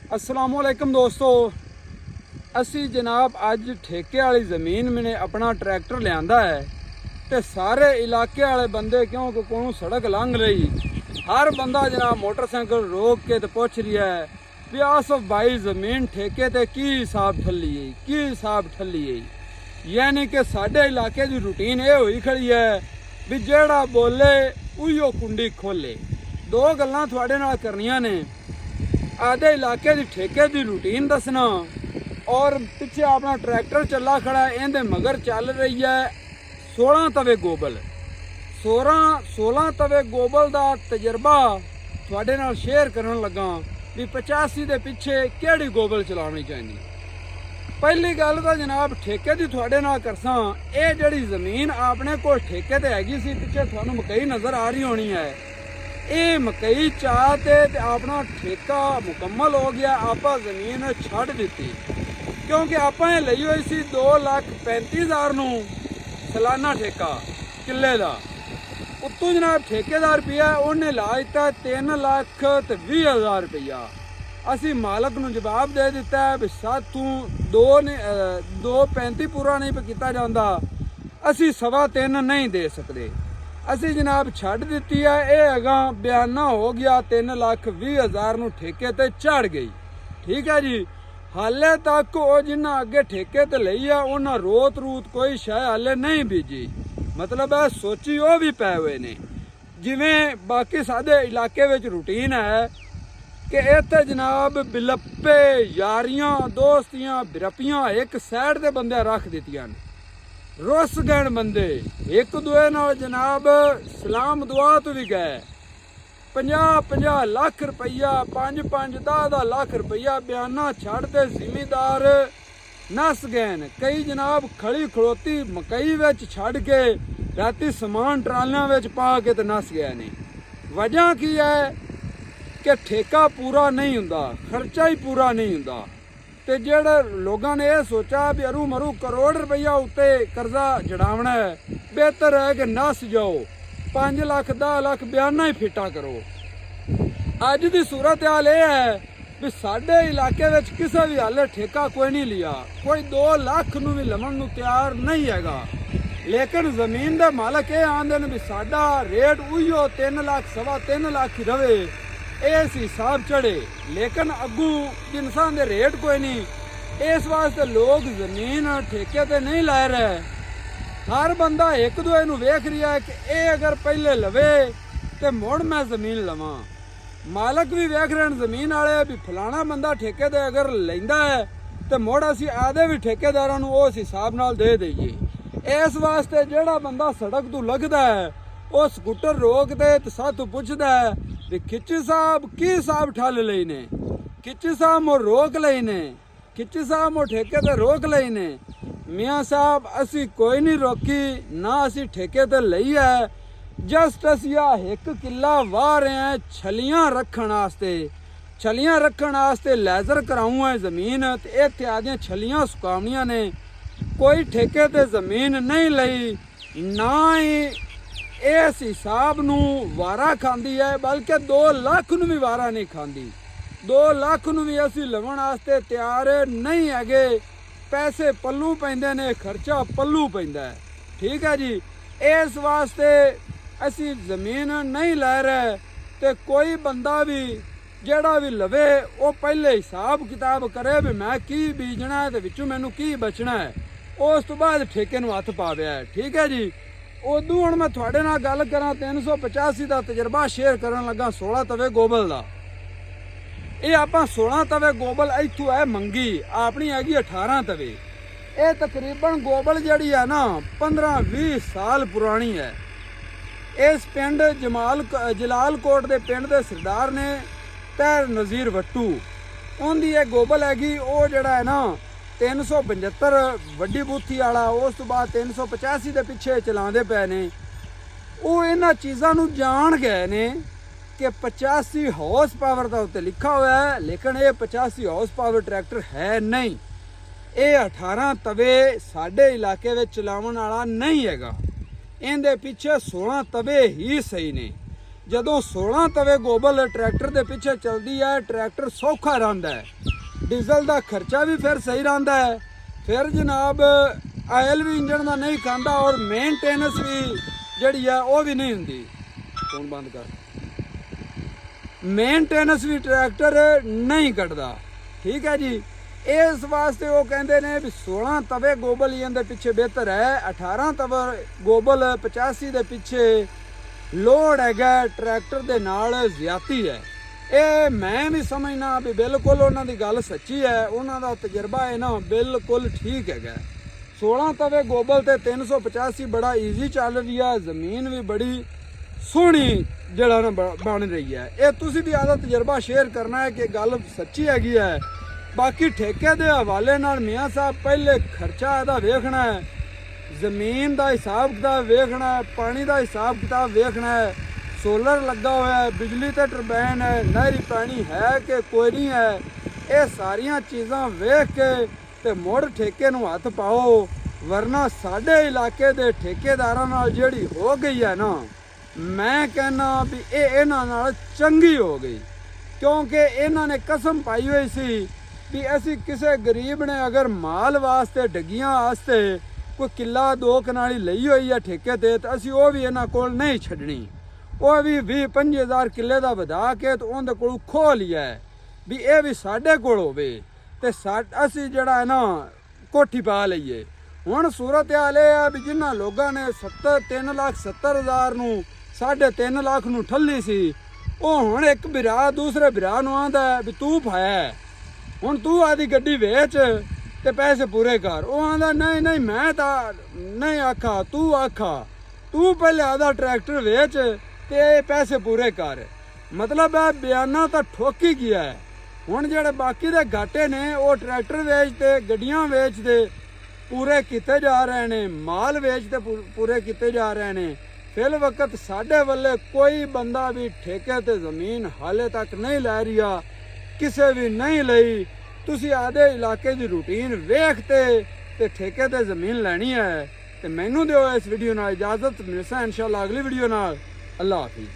अस्सलामुअलैकुम दोस्तों, असी जनाब अज ठेके वाली ज़मीन मैंने अपना ट्रैक्टर लिया है तो सारे इलाके वाले बंदे क्योंकि को सड़क लंघ रही, हर बंदा जनाब मोटरसाइकिल रोक के तो पूछ रहा है भी आसफ भाई ज़मीन ठेके ते की हिसाब ठली है, की हिसाब ठली है। यानी कि साढ़े इलाके की रूटीन ये हुई खड़ी है भी जेड़ा बोले उहियो कुंडी खोले। दो गल्लां थोड़े नाल करनियां ने, आधे इलाके की ठेके की रूटीन दसना और पिछे अपना ट्रैक्टर चला खड़ा है, इहदे मगर चल रही है 16 तवे गोबल। 16 तवे गोबल का तजर्बा थोड़े नाल शेयर करन लगा भी 85 के पिछे केड़ी गोबल चलानी चाहिए। पहली गल तो जनाब ठेके की थोड़े नाल करसा, ये जिहड़ी जमीन अपने को ठेके ते हैगी सी, पिछे तुहानूं मकई नज़र आ रही होनी है, ये मकई चाह ते अपना ठेका मुकम्मल हो गया। आप जमीन छड़ दी क्योंकि आप ली हुई सी 2,35,000 नूं सालाना ठेका किले का। उत्तों जनाब ठेकेदार पिया उन्हें ला दिता 3,20,000 रुपया। असी मालक नूं जवाब दे दिता है भी साथों 2,35 पूरा नहीं किया जाता, असी 3.25 नहीं दे सकते। असी जनाब छड़ दी है, ये अगा बयाना हो गया 3,20,000 नूं ठेके ते चढ़ गई। ठीक है जी, हाले तक वो जिन्हें अगे ठेके ते लई है उन्हें रोत कोई शह हाले नहीं बीजी, मतलब है सोची वो भी पै हुए ने। जिमें बाकी सादे इलाके विच रूटीन है कि इत्थे जनाब बिलप्पे यारियां दोस्तियां बिरपियां एक साइड ते बंदे रख दित्तियां ने। रुस गए बंदे एक दूए नाल जनाब सलाम दुआ तो भी गए। 50-50 लाख रुपया 5-5-10 लाख रुपया बयाना छड़ते जिमीदार नस गए ने। कई जनाब खड़ी खड़ोती मकई विच छड़ के राती समान ट्रालियां विच पा के तो नस गए ने। वजह की है कि ठेका पूरा नहीं हुंदा, खर्चा ही पूरा नहीं हुंदा। ते जेड़े लोगों ने यह सोचा भी अरू मरू करोड़ रुपया उत्ते कर्जा जड़ावना है, बेहतर है कि नस जाओ 5 लाख 10 लाख बयाना ही फिटा करो। अज की सूरत हाल यह है भी साडे इलाके विच किसी भी हाले ठेका कोई नहीं लिया, कोई 2 लाख नूं भी लवन नूं तैयार नहीं हैगा। लेकिन जमीन दे मालक ये आंदे ने भी साडा रेट उहियो 3 लाख 3.25 लाख ही रवे, इस हिसाब चढ़े। लेकिन अगू जिनसां दे रेट कोई नहीं, इस वास्ते लोग जमीन ठेके ते नहीं ला रहे। हर बंदा एक दूए नूं वेख रहा है कि ये अगर पहले लवे तो मुड़ मैं जमीन लवां। मालक भी वेख रहे हैं जमीन वाले भी फलाना बंदा ठेके ते अगर लैंदा है तो मुड़ असी आधे भी ठेकेदारां नूं उस हिसाब नाल दे दईए। इस वास्ते जेड़ा बंदा सड़क तो लगदा है वो स्कूटर रोक दे तो साथों पुछदा है भी खिच्ची साहब की हिसाब ठल लई ने, खिच्ची साहब मो रोक लई ने, खिच्ची साहब मो ठेके ते रोक लई ने। मियाँ साहब असी कोई नहीं रोकी ना, असी ठेके ते लई है, जस्ट असी एक किला वाह रहे हैं छलियां रखण आस्ते। छलियां रखण आस्ते लैजर कराऊँ है जमीन ते इत्थे आदियां छलियां सुकावनियां ने। कोई ठेके ते जमीन नहीं लई, ना ही इस हिसाब नूं वारा खांदी है, बल्कि 2 लाख नूं भी वारा नहीं खांदी। 2 लाख नूं भी असी लवण आस्ते तैयार नहीं हैगे। पैसे पल्लू पैंदे ने, खर्चा पल्लू पैंदा है। ठीक है जी, इस वास्ते असी जमीन नहीं लै रहे। ते कोई बंदा भी जेड़ा भी लवे वो पहले हिसाब किताब करे भी मैं की बीजना है ते विचों मैनू की बचना है, उस तो बाद ठेके नूं हथ पावे है। ठीक है जी, उदू हुण मैं थोड़े नाल गल करा 385 का तजर्बा शेयर करन लगा 16 तवे गोबल का। ये आप 16 तवे गोबल इत्थों है मंगी, अपनी हैगी 18 तवे। ये तकरीबन गोबल जड़ी है ना 15-20 साल पुरानी है। इस पिंड जलालकोट के पिंड के सरदार ने तैर नज़ीर वट्टू उनकी ये गोबल हैगी। वो जड़ा है ना 375 वड्डी बूथी वाला, उस तो बाद 385 के पिछे चलाते पे ने। वो इन्हां चीज़ों नूं जान गए ने कि 85 हॉर्स पावर का उत्ते लिखा हुआ है, लेकिन ये 85 हॉर्स पावर ट्रैक्टर है नहीं। ये 18 तवे साडे इलाके में चलावन वाला नहीं हैगा, इनके पिछे 16 तवे ही सही ने। ਜਦੋਂ 16 ਤਵੇ ਗੋਬਲ ਟਰੈਕਟਰ ਦੇ ਪਿੱਛੇ ਚੱਲਦੀ ਹੈ, ਟਰੈਕਟਰ ਸੌਖਾ ਰਹਿੰਦਾ ਹੈ, ਡੀਜ਼ਲ ਦਾ ਖਰਚਾ ਵੀ ਫਿਰ ਸਹੀ ਰਹਿੰਦਾ ਹੈ, ਫਿਰ ਜਨਾਬ ਆਇਲ ਵੀ ਇੰਜਣ ਦਾ ਨਹੀਂ ਖਾਂਦਾ, ਔਰ ਮੇਨਟੇਨੈਂਸ ਵੀ ਜਿਹੜੀ ਹੈ ਉਹ ਵੀ ਨਹੀਂ ਹੁੰਦੀ। ਫੋਨ ਬੰਦ ਕਰ। ਮੇਨਟੇਨੈਂਸ ਵੀ ਟਰੈਕਟਰ ਨਹੀਂ ਕੱਢਦਾ। ਠੀਕ ਹੈ ਜੀ। ਇਸ ਵਾਸਤੇ ਉਹ ਕਹਿੰਦੇ ਨੇ ਵੀ 16 ਤਵੇ ਗੋਬਲ ਹੀ ਇਹਦੇ ਪਿੱਛੇ ਬਿਹਤਰ ਹੈ। 18 ਤਵੇ ਗੋਬਲ 85 ਦੇ ਪਿੱਛੇ ਲੋਡ ਹੈਗਾ ਟਰੈਕਟਰ ਦੇ ਨਾਲ ਜ਼ਿਆਦਤੀ ਹੈ। ਇਹ ਮੈਂ ਵੀ ਸਮਝਣਾ ਵੀ ਬਿਲਕੁਲ ਉਹਨਾਂ ਦੀ ਗੱਲ ਸੱਚੀ ਹੈ, ਉਹਨਾਂ ਦਾ ਤਜਰਬਾ ਹੈ ਨਾ, ਬਿਲਕੁਲ ਠੀਕ ਹੈਗਾ। 16 ਤਵੇ ਗੋਬਲ ਤੇ 385 ਬੜਾ ਈਜ਼ੀ ਚੱਲ ਰਹੀ ਹੈ, ਜ਼ਮੀਨ ਵੀ ਬੜੀ ਸੋਹਣੀ ਜਿਹੜਾ ਨਾ ਬਣ ਰਹੀ ਹੈ। ਇਹ ਤੁਸੀਂ ਵੀ ਆਦਾ ਤਜਰਬਾ ਸ਼ੇਅਰ ਕਰਨਾ ਹੈ ਕਿ ਗੱਲ ਸੱਚੀ ਹੈਗੀ ਹੈ। ਬਾਕੀ ਠੇਕੇ ਦੇ ਹਵਾਲੇ ਨਾਲ ਮੀਆਂ ਸਾਹਿਬ ਪਹਿਲੇ ਖਰਚਾ ਇਹਦਾ ਵੇਖਣਾ ਹੈ, ਜ਼ਮੀਨ ਦਾ ਹਿਸਾਬ ਕਿਤਾਬ ਵੇਖਣਾ ਹੈ, ਪਾਣੀ ਦਾ ਹਿਸਾਬ ਕਿਤਾਬ ਵੇਖਣਾ ਹੈ, ਸੋਲਰ ਲੱਗਾ ਹੋਇਆ ਹੈ, ਬਿਜਲੀ ਤੇ ਟਰਬਾਈਨ ਹੈ, ਨਹਿਰੀ ਪਾਣੀ ਹੈ ਕਿ ਕੋਈ ਨਹੀਂ ਹੈ। ਇਹ ਸਾਰੀਆਂ ਚੀਜ਼ਾਂ ਵੇਖ ਕੇ ਤੇ ਮੁੜ ਠੇਕੇ ਨੂੰ ਹੱਥ ਪਾਓ, ਵਰਨਾ ਸਾਡੇ ਇਲਾਕੇ ਦੇ ਠੇਕੇਦਾਰਾਂ ਨਾਲ ਜਿਹੜੀ ਹੋ ਗਈ ਹੈ ਨਾ, ਮੈਂ ਕਹਿੰਦਾ ਵੀ ਇਹ ਇਹਨਾਂ ਨਾਲ ਚੰਗੀ ਹੋ ਗਈ। ਕਿਉਂਕਿ ਇਹਨਾਂ ਨੇ ਕਸਮ ਪਾਈ ਹੋਈ ਸੀ ਵੀ ਅਸੀਂ ਕਿਸੇ ਗਰੀਬ ਨੇ ਅਗਰ ਮਾਲ ਵਾਸਤੇ ਡੱਗੀਆਂ ਵਾਸਤੇ ਕੋਈ ਕਿੱਲਾ 2 ਕਨਾਲੀ ਲਈ ਹੋਈ ਹੈ ਠੇਕੇ ਤੇ, ਤਾਂ ਅਸੀਂ ਉਹ ਵੀ ਇਹਨਾਂ ਕੋਲ ਨਹੀਂ ਛੱਡਣੀ। ਉਹ ਵੀ 20-25 ਕਿੱਲੇ ਦਾ ਵਧਾ ਕੇ ਤੇ ਉਹਦੇ ਕੋਲ ਖੋਹ ਲਿਆ ਵੀ ਇਹ ਵੀ ਸਾਡੇ ਕੋਲ ਹੋਵੇ ਤੇ ਅਸੀਂ ਜਿਹੜਾ ਹੈ ਨਾ ਕੋਠੀ ਪਾ ਲਈਏ। ਹੁਣ ਸੂਰਤ ਹਾਲ ਇਹ ਆ ਵੀ ਜਿਨ੍ਹਾਂ ਲੋਕਾਂ ਨੇ 3,70,000 ਨੂੰ 3.5 ਲੱਖ ਨੂੰ ਠੱਲੀ ਸੀ, ਉਹ ਹੁਣ ਇੱਕ ਭਰਾ ਦੂਸਰੇ ਭਰਾ ਨੂੰ ਆਂਦਾ ਵੀ ਤੂੰ ਪਾਇਆ, ਹੁਣ ਤੂੰ ਆਦੀ ਗੱਡੀ ਵੇਚ ਤੇ ਪੈਸੇ ਪੂਰੇ ਕਰ। ਉਹ ਆਂਦਾ ਨਹੀਂ ਨਹੀਂ ਮੈਂ ਤਾਂ ਨਹੀਂ ਆਖਾ, ਤੂੰ ਆਖਾ, ਤੂੰ ਪਹਿਲੇ ਆਦਾ ਟਰੈਕਟਰ ਵੇਚ ਤੇ ਪੈਸੇ ਪੂਰੇ ਕਰ। ਮਤਲਬ ਇਹ ਬਿਆਨਾ ਤਾਂ ਠੋਕੀ ਗਿਆ ਹੈ। ਹੁਣ ਜਿਹੜੇ ਬਾਕੀ ਦੇ ਘਾਟੇ ਨੇ ਉਹ ਟਰੈਕਟਰ ਵੇਚਦੇ, ਗੱਡੀਆਂ ਵੇਚਦੇ ਪੂਰੇ ਕੀਤੇ ਜਾ ਰਹੇ ਨੇ, ਮਾਲ ਵੇਚਦੇ ਪੂਰੇ ਕੀਤੇ ਜਾ ਰਹੇ ਨੇ। ਫਿਲ ਵਕਤ ਸਾਡੇ ਵੱਲੇ ਕੋਈ ਬੰਦਾ ਵੀ ਠੇਕੇ ਤੇ ਜ਼ਮੀਨ ਹਾਲੇ ਤੱਕ ਨਹੀਂ ਲੈ ਰਿਹਾ, ਕਿਸੇ ਵੀ ਨਹੀਂ ਲਈ। ਤੁਸੀਂ ਆਦੇ ਇਲਾਕੇ ਦੀ ਰੂਟੀਨ ਵੇਖਤੇ ਤੇ ਠੇਕੇ ਤੇ ਜ਼ਮੀਨ ਲੈਣੀ ਹੈ। ਤੇ ਮੈਨੂੰ ਦਿਓ ਇਸ ਵੀਡੀਓ ਨਾਲ ਇਜਾਜ਼ਤ, ਮਿਲਸਾਂ ਇਨਸ਼ਾਅੱਲਾ ਅਗਲੀ ਵੀਡੀਓ ਨਾਲ। ਅੱਲਾਹ ਹਾਫਿਜ਼।